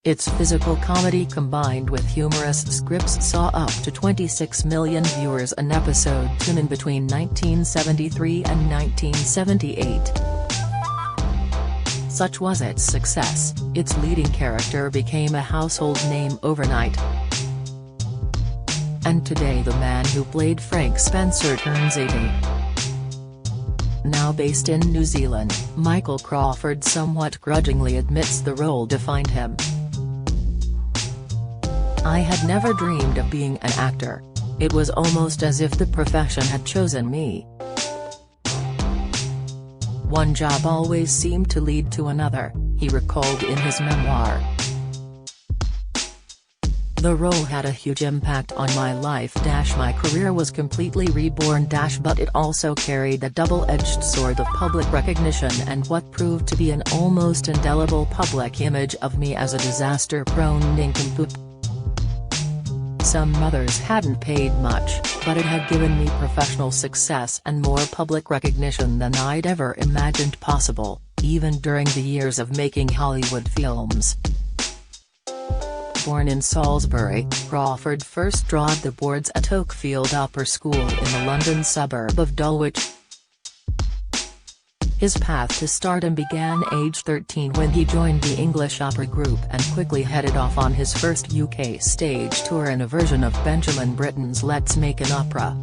Its physical comedy combined with humorous scripts saw up to 26 million viewers an episode tune in between 1973 and 1978. Such was its success, its leading character became a household name overnight. And today the man who played Frank Spencer turns 80. Now based in New Zealand, Michael Crawford somewhat grudgingly admits the role defined him. "I had never dreamed of being an actor. It was almost as if the profession had chosen me. One job always seemed to lead to another," he recalled in his memoir. "The role had a huge impact on my life. My career was completely reborn. But it also carried a double-edged sword of public recognition and what proved to be an almost indelible public image of me as a disaster-prone nincompoop. Some mothers hadn't paid much, but it had given me professional success and more public recognition than I'd ever imagined possible, even during the years of making Hollywood films." Born in Salisbury, Crawford first trod the boards at Oakfield Upper School in the London suburb of Dulwich. His path to stardom began age 13 when he joined the English opera group and quickly headed off on his first UK stage tour in a version of Benjamin Britten's Let's Make an Opera.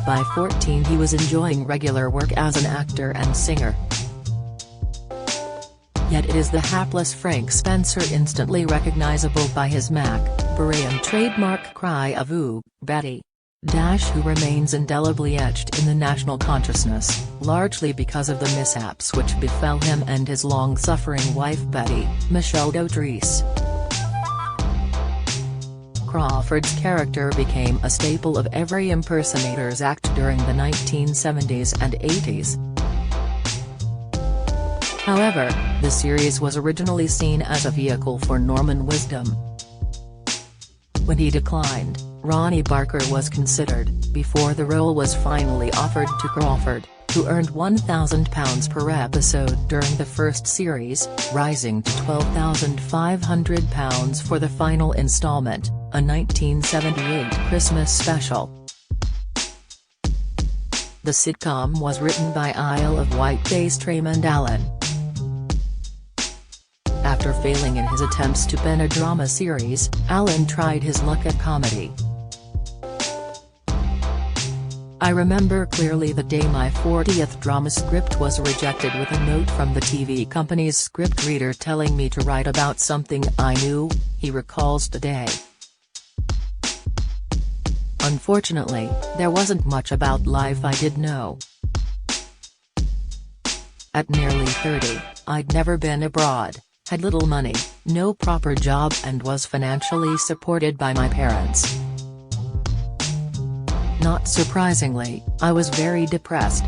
By 14 he was enjoying regular work as an actor and singer. Yet it is the hapless Frank Spencer instantly recognizable by his Mac-Bryan trademark cry of "Ooh, Betty!" who remains indelibly etched in the national consciousness, largely because of the mishaps which befell him and his long-suffering wife Betty, Michelle Dotrice. Crawford's character became a staple of every impersonator's act during the 1970s and 80s. However, the series was originally seen as a vehicle for Norman Wisdom. When he declined, Ronnie Barker was considered, before the role was finally offered to Crawford, who earned £1,000 per episode during the first series, rising to £12,500 for the final installment, a 1978 Christmas special. The sitcom was written by Isle of Wight-based Raymond Allen. After failing in his attempts to pen a drama series, Allen tried his luck at comedy. "I remember clearly the day my 40th drama script was rejected with a note from the TV company's script reader telling me to write about something I knew," he recalls today. "Unfortunately, there wasn't much about life I did know. At nearly 30, I'd never been abroad, had little money, no proper job and was financially supported by my parents. Not surprisingly, I was very depressed.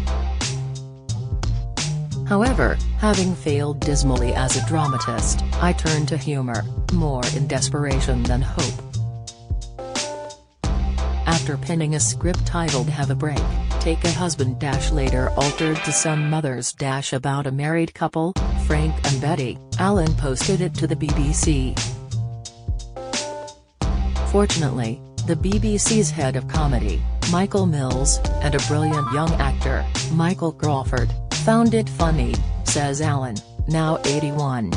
However, having failed dismally as a dramatist, I turned to humor, more in desperation than hope. After penning a script titled Have a Break, Take a Husband later altered to Some Mothers about a married couple, Frank and Betty, Allen posted it to the BBC. Fortunately, the BBC's head of comedy, Michael Mills, and a brilliant young actor, Michael Crawford, found it funny, says Allen, now 81.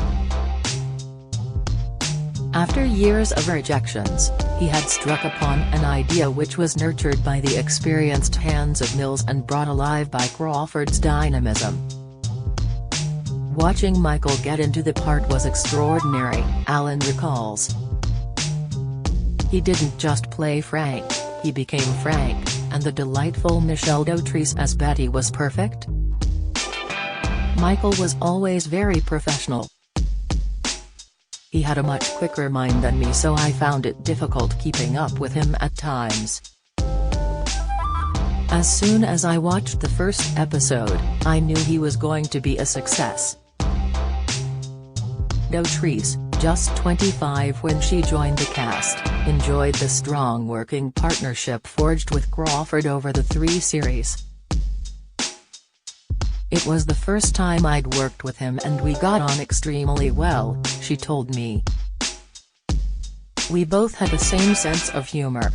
After years of rejections, he had struck upon an idea which was nurtured by the experienced hands of Mills and brought alive by Crawford's dynamism. Watching Michael get into the part was extraordinary, Allen recalls. He didn't just play Frank, he became Frank, and the delightful Michelle Dotrice as Betty was perfect. Michael was always very professional. He had a much quicker mind than me, so I found it difficult keeping up with him at times. As soon as I watched the first episode, I knew he was going to be a success. Dotrice, just 25 when she joined the cast, enjoyed the strong working partnership forged with Crawford over the 3 series. It was the first time I'd worked with him and we got on extremely well, she told me. We both had the same sense of humor.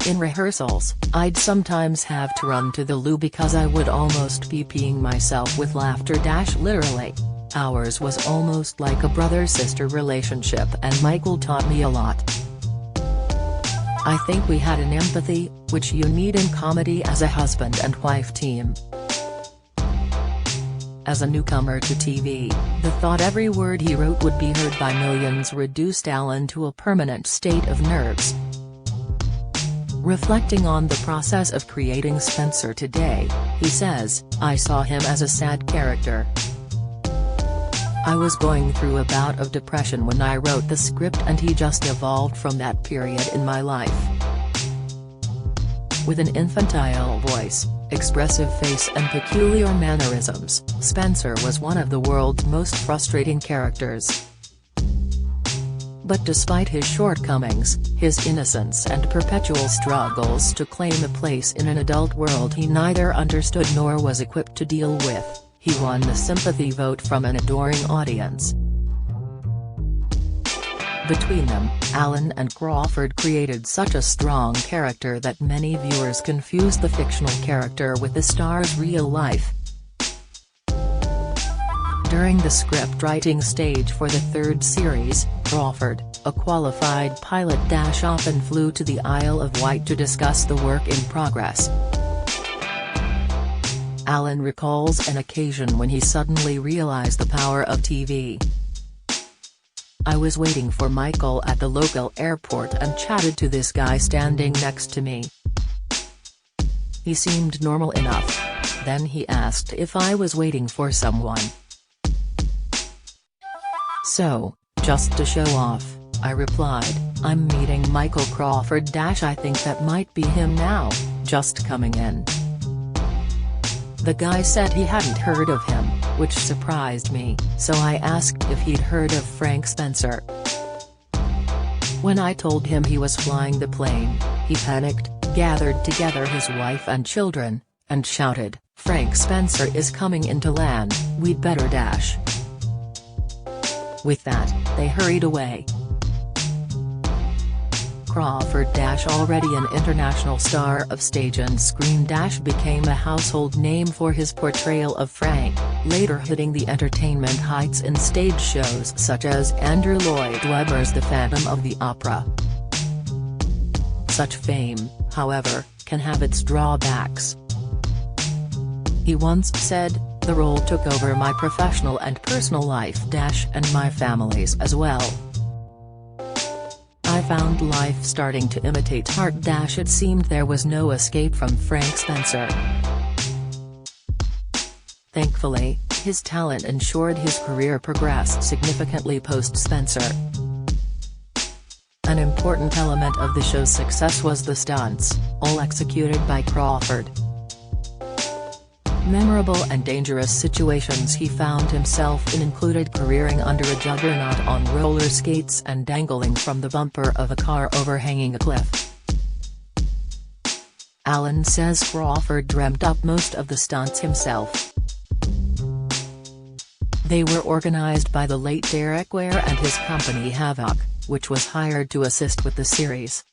In rehearsals, I'd sometimes have to run to the loo because I would almost be peeing myself with laughter. Literally. Ours was almost like a brother-sister relationship and Michael taught me a lot. I think we had an empathy, which you need in comedy as a husband and wife team. As a newcomer to TV, the thought every word he wrote would be heard by millions reduced Alan to a permanent state of nerves. Reflecting on the process of creating Spencer today, he says, "I saw him as a sad character. I was going through a bout of depression when I wrote the script and he just evolved from that period in my life." With an infantile voice, expressive face and peculiar mannerisms, Spencer was one of the world's most frustrating characters. But despite his shortcomings, his innocence and perpetual struggles to claim a place in an adult world he neither understood nor was equipped to deal with, he won the sympathy vote from an adoring audience. Between them, Alan and Crawford created such a strong character that many viewers confused the fictional character with the star's real life. During the script writing stage for the third series, Crawford, a qualified pilot, often flew to the Isle of Wight to discuss the work in progress. Alan recalls an occasion when he suddenly realized the power of TV. "I was waiting for Michael at the local airport and chatted to this guy standing next to me. He seemed normal enough. Then he asked if I was waiting for someone. So, just to show off, I replied, 'I'm meeting Michael Crawford. I think that might be him now, just coming in.' The guy said he hadn't heard of him, which surprised me, so I asked if he'd heard of Frank Spencer. When I told him he was flying the plane, he panicked, gathered together his wife and children, and shouted, 'Frank Spencer is coming into land, we'd better dash.' With that, they hurried away." Crawford, already an international star of stage and screen, became a household name for his portrayal of Frank, later hitting the entertainment heights in stage shows such as Andrew Lloyd Webber's The Phantom of the Opera. Such fame, however, can have its drawbacks. He once said, "The role took over my professional and personal life and my family's as well. I found life starting to imitate art it seemed there was no escape from Frank Spencer." Thankfully, his talent ensured his career progressed significantly post-Spencer. An important element of the show's success was the stunts, all executed by Crawford. Memorable and dangerous situations he found himself in included careering under a juggernaut on roller skates and dangling from the bumper of a car overhanging a cliff. Alan says Crawford dreamt up most of the stunts himself. They were organized by the late Derek Ware and his company Havoc, which was hired to assist with the series.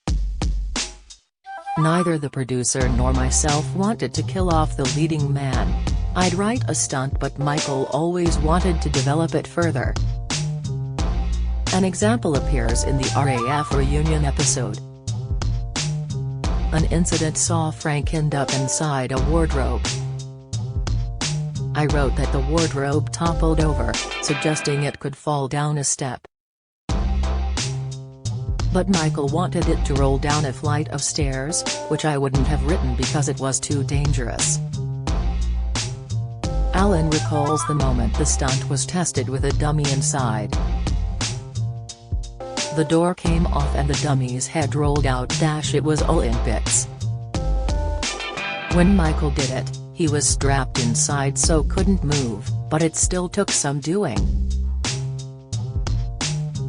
"Neither the producer nor myself wanted to kill off the leading man. I'd write a stunt but Michael always wanted to develop it further." An example appears in the RAF reunion episode. An incident saw Frank end up inside a wardrobe. "I wrote that the wardrobe toppled over, suggesting it could fall down a step. But Michael wanted it to roll down a flight of stairs, which I wouldn't have written because it was too dangerous." Alan recalls the moment the stunt was tested with a dummy inside. "The door came off and the dummy's head rolled out. It was all in bits. When Michael did it, he was strapped inside so couldn't move, but it still took some doing."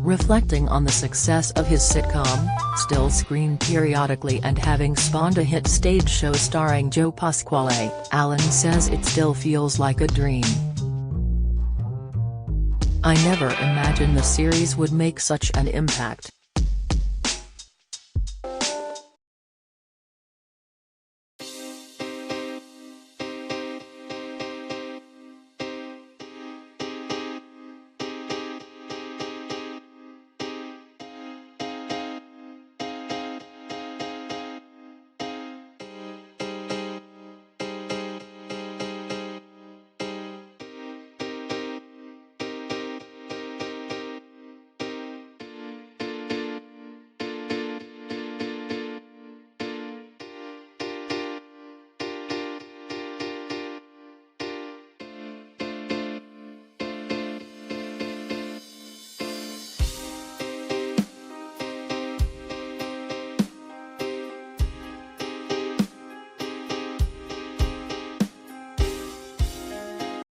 Reflecting on the success of his sitcom, still screened periodically and having spawned a hit stage show starring Joe Pasquale, Allen says it still feels like a dream. "I never imagined the series would make such an impact.